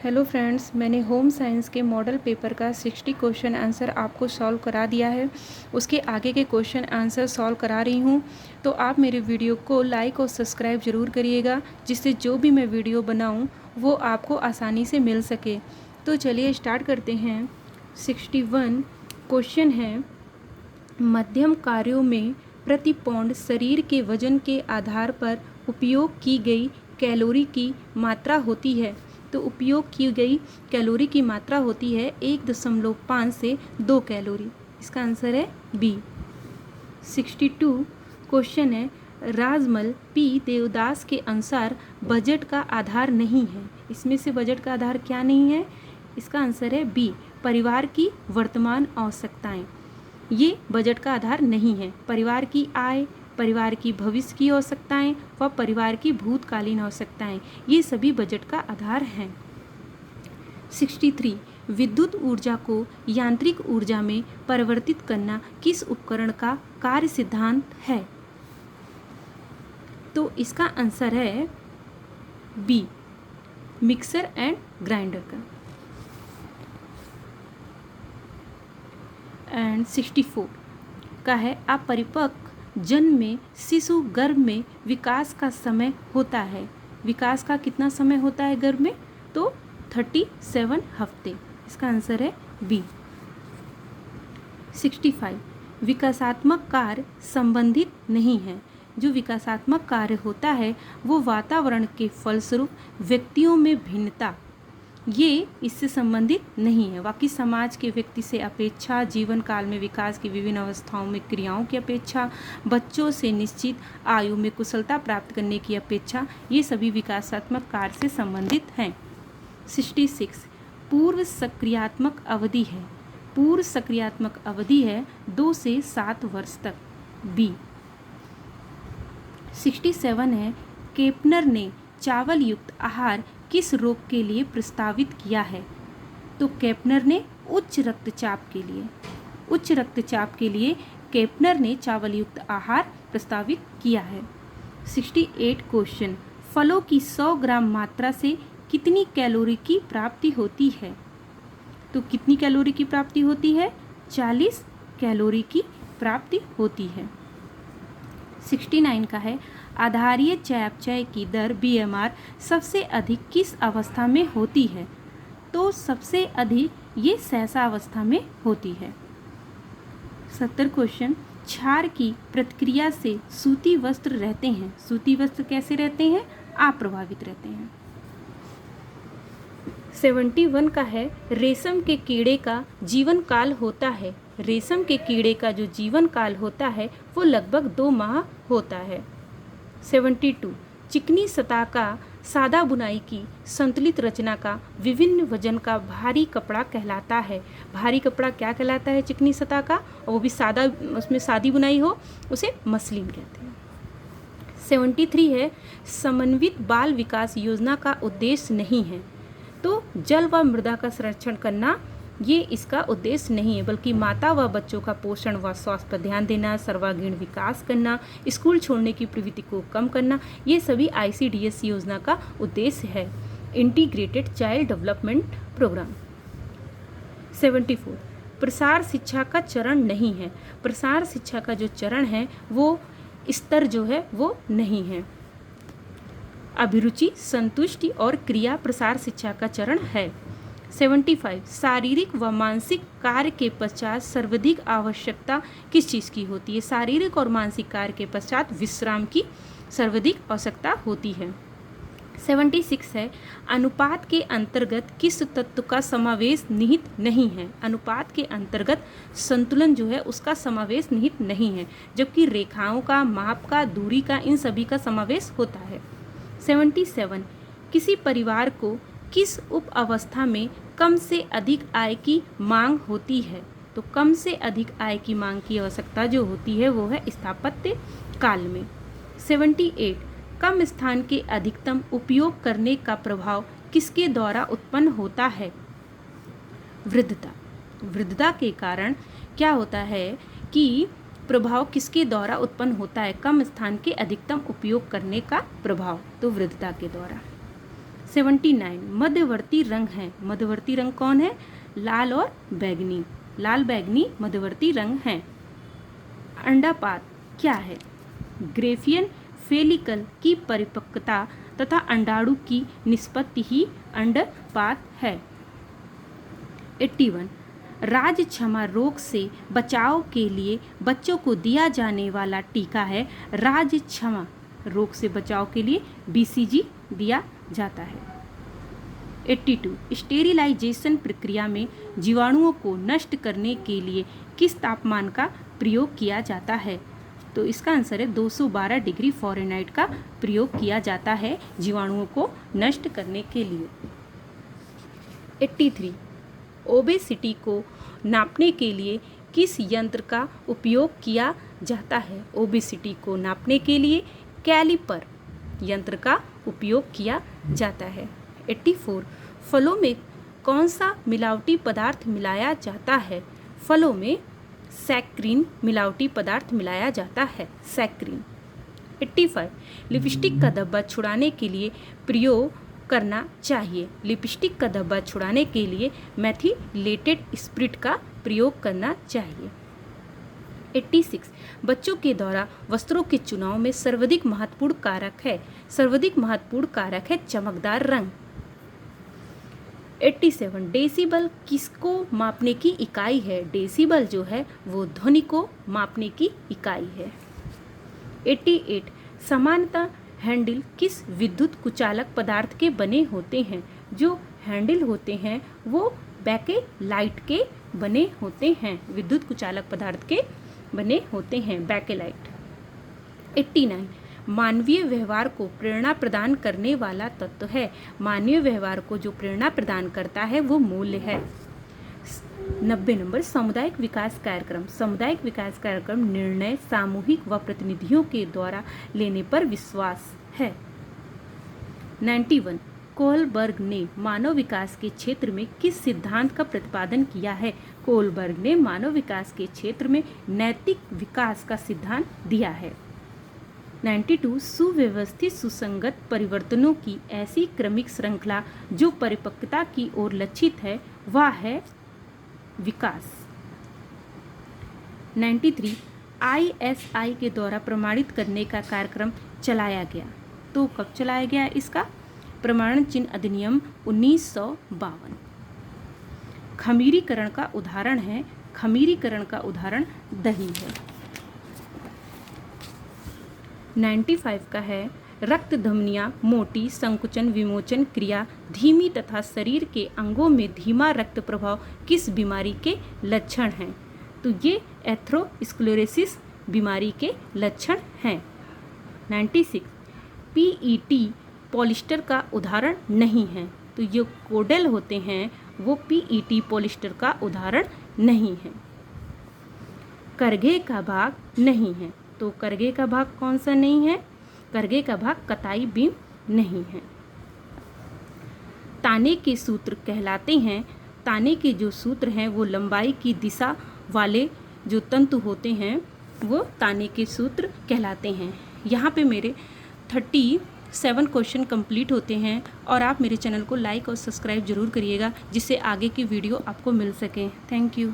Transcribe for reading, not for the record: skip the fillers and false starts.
Hello friends, मैंने home science के model paper का 60 क्वेश्चन आंसर आपको सॉल्व करा दिया है। उसके आगे के क्वेश्चन आंसर सॉल्व करा रही हूँ, तो आप मेरे वीडियो को लाइक और सब्सक्राइब ज़रूर करिएगा, जिससे जो भी मैं वीडियो बनाऊँ वो आपको आसानी से मिल सके। तो चलिए स्टार्ट करते हैं। 61 क्वेश्चन है, मध्यम कार्यों में प्रति पौंड शरीर के वजन के आधार पर उपयोग की गई कैलोरी की मात्रा होती है। तो उपयोग की गई कैलोरी की मात्रा होती है 1.5 से 2 कैलोरी। इसका आंसर है बी। 62 क्वेश्चन है, राजमल पी देवदास के अनुसार बजट का आधार नहीं है। इसमें से बजट का आधार क्या नहीं है? इसका आंसर है बी, परिवार की वर्तमान आवश्यकताएं। ये बजट का आधार नहीं है। परिवार की आय, परिवार की भविष्य की आवश्यकताएं व परिवार की भूतकालीन आवश्यकताएं, ये सभी बजट का आधार हैं। 63 विद्युत ऊर्जा को यांत्रिक ऊर्जा में परिवर्तित करना किस उपकरण का कार्य सिद्धांत है? तो इसका आंसर है बी, मिक्सर एंड ग्राइंडर का। एंड 64 का है, अपरिपक्व जन्म में शिशु गर्भ में विकास का समय होता है। विकास का कितना समय होता है गर्भ में? तो 37 हफ्ते। इसका आंसर है बी। 65 विकासात्मक कार्य संबंधित नहीं है। जो विकासात्मक कार्य होता है वो वातावरण के फलस्वरूप व्यक्तियों में भिन्नता, ये इससे संबंधित नहीं है। बाकी समाज के व्यक्ति से अपेक्षा, जीवन काल में विकास की विभिन्न अवस्थाओं में क्रियाओं की अपेक्षा, बच्चों से निश्चित आयु में कुशलता प्राप्त करने की अपेक्षा, ये सभी विकासात्मक कार्य से संबंधित हैं। 66 पूर्व सक्रियात्मक अवधि है। पूर्व सक्रियात्मक अवधि है 2 से 7 वर्ष तक, बी। 67 है, केपनर ने चावल युक्त आहार किस रोग के लिए प्रस्तावित किया है? तो केपनर ने उच्च रक्तचाप के लिए केपनर ने चावल युक्त आहार प्रस्तावित किया है। 68 क्वेश्चन, फलों की 100 ग्राम मात्रा से कितनी कैलोरी की प्राप्ति होती है? तो कितनी कैलोरी की प्राप्ति होती है? 40 कैलोरी की प्राप्ति होती है। 69 का है, आधारीय चयापचय की दर BMR सबसे अधिक किस अवस्था में होती है? तो सबसे अधिक ये सहसा में होती है। 70 क्वेश्चन, क्षार की प्रतिक्रिया से सूती वस्त्र रहते हैं। सूती वस्त्र कैसे रहते हैं? अप्रभावित रहते हैं। 71 का है, रेशम के कीड़े का जीवन काल होता है। रेशम के कीड़े का जो जीवन काल होता है वो लगभग 2 माह होता है। 72 चिकनी सतह का सादा बुनाई की संतुलित रचना का विभिन्न वजन का भारी कपड़ा कहलाता है। भारी कपड़ा क्या कहलाता है? चिकनी सतह का, और वो भी सादा, उसमें सादी बुनाई हो, उसे मसलिन कहते हैं। 73 है, समन्वित बाल विकास योजना का उद्देश्य नहीं है। तो जल व मृदा का संरक्षण करना ये इसका उद्देश्य नहीं है, बल्कि माता व बच्चों का पोषण व स्वास्थ्य पर ध्यान देना, सर्वांगीण विकास करना, स्कूल छोड़ने की प्रवृत्ति को कम करना, ये सभी ICDS योजना का उद्देश्य है, इंटीग्रेटेड चाइल्ड डेवलपमेंट प्रोग्राम। 74 प्रसार शिक्षा का चरण नहीं है। प्रसार शिक्षा का जो चरण है वो स्तर जो है वो नहीं है। अभिरुचि, संतुष्टि और क्रिया प्रसार शिक्षा का चरण है। 75 शारीरिक व मानसिक कार्य के पश्चात सर्वाधिक आवश्यकता किस चीज़ की होती है? शारीरिक और मानसिक कार्य के पश्चात विश्राम की सर्वाधिक आवश्यकता होती है। 76 है, अनुपात के अंतर्गत किस तत्व का समावेश निहित नहीं है? अनुपात के अंतर्गत संतुलन जो है उसका समावेश निहित नहीं है, जबकि रेखाओं का, माप का, दूरी का, इन सभी का समावेश होता है। 77 किसी परिवार को किस उप अवस्था में कम से अधिक आय की मांग होती है? तो कम से अधिक आय की मांग की आवश्यकता जो होती है वो है स्थापत्य काल में। 78 कम स्थान के अधिकतम उपयोग करने का प्रभाव किसके द्वारा उत्पन्न होता है? वृद्धता। वृद्धता के कारण क्या होता है कि प्रभाव किसके द्वारा उत्पन्न होता है? कम स्थान के अधिकतम उपयोग करने का प्रभाव, तो वृद्धता के द्वारा। 79 मध्यवर्ती रंग हैं। मध्यवर्ती रंग कौन है? लाल और बैगनी। लाल बैगनी मध्यवर्ती रंग हैं। अंडापात क्या है? ग्रेफियन फेलिकल की परिपक्वता तथा अंडाणु की निष्पत्ति ही अंडपात है। 81 राजक्षमा रोग से बचाव के लिए बच्चों को दिया जाने वाला टीका है। राजक्षमा रोग से बचाव के लिए BCG दिया जाता है। 82 स्टेरिलाइजेशन प्रक्रिया में जीवाणुओं को नष्ट करने के लिए किस तापमान का प्रयोग किया जाता है? तो इसका आंसर है 212 डिग्री फ़ारेनहाइट का प्रयोग किया जाता है जीवाणुओं को नष्ट करने के लिए। 83 ओबेसिटी को नापने के लिए किस यंत्र का उपयोग किया जाता है? ओबेसिटी को नापने के लिए कैलिपर यंत्र का उपयोग किया जाता है। 84 फलों में कौन सा मिलावटी पदार्थ मिलाया जाता है? फलों में सैक्रिन मिलावटी पदार्थ मिलाया जाता है, सैक्रिन। 85 लिपस्टिक का धब्बा छुड़ाने के लिए प्रयोग करना चाहिए। लिपस्टिक का धब्बा छुड़ाने के लिए मेथिलेटेड स्पिरिट का प्रयोग करना चाहिए। 86 बच्चों के द्वारा वस्त्रों के चुनाव में सर्वाधिक महत्वपूर्ण कारक है। सर्वाधिक महत्वपूर्ण कारक है चमकदार रंग। 87 डेसिबल किसको मापने की इकाई है? डेसिबल जो है वो ध्वनि को मापने की इकाई है। 88 सामान्यतः हैंडल किस विद्युत कुचालक पदार्थ के बने होते हैं? जो हैंडल होते हैं वो बैकेलाइट के बने होते हैं, विद्युत कुचालक पदार्थ के बने होते हैं, बैकेलाइट। 89 मानवीय व्यवहार को प्रेरणा प्रदान करने वाला तत्व है। मानवीय व्यवहार को जो प्रेरणा प्रदान करता है वो मूल्य है। 90 नंबर सामुदायिक विकास कार्यक्रम। सामुदायिक विकास कार्यक्रम निर्णय सामूहिक व प्रतिनिधियों के द्वारा लेने पर विश्वास है। 91 कोहलबर्ग ने मानव विकास के क्षेत्र में किस सिद्धांत का प्रतिपादन किया है? कोहलबर्ग ने मानव विकास के क्षेत्र में नैतिक विकास का सिद्धांत दिया है। 92 सुव्यवस्थित सुसंगत परिवर्तनों की ऐसी क्रमिक श्रृंखला जो परिपक्वता की ओर लक्षित है वह है विकास। 93 ISI के द्वारा प्रमाणित करने का कार्यक्रम चलाया गया। तो कब चलाया गया इसका? प्रमाणन चिन्ह अधिनियम 1952। खमीरीकरण का उदाहरण है, खमीरीकरण का उदाहरण दही है। 95 का है रक्त धमनियाँ मोटी संकुचन विमोचन क्रिया धीमी तथा शरीर के अंगों में धीमा रक्त प्रवाह किस बीमारी के लक्षण हैं? तो ये एथेरोस्क्लेरोसिस बीमारी के लक्षण हैं। 96 PET पॉलिस्टर का उदाहरण नहीं है। तो जो कोडेल होते हैं वो PET पॉलिस्टर का उदाहरण नहीं है। करघे का भाग नहीं है। तो करघे का भाग कौन सा नहीं है? करघे का भाग कताई बीम नहीं है। ताने के सूत्र कहलाते हैं। ताने के जो सूत्र हैं वो लंबाई की दिशा वाले जो तंतु होते हैं वो ताने के सूत्र कहलाते हैं। यहाँ पे मेरे 37 क्वेश्चन कंप्लीट होते हैं और आप मेरे चैनल को लाइक और सब्सक्राइब जरूर करिएगा जिससे आगे की वीडियो आपको मिल सके। Thank you.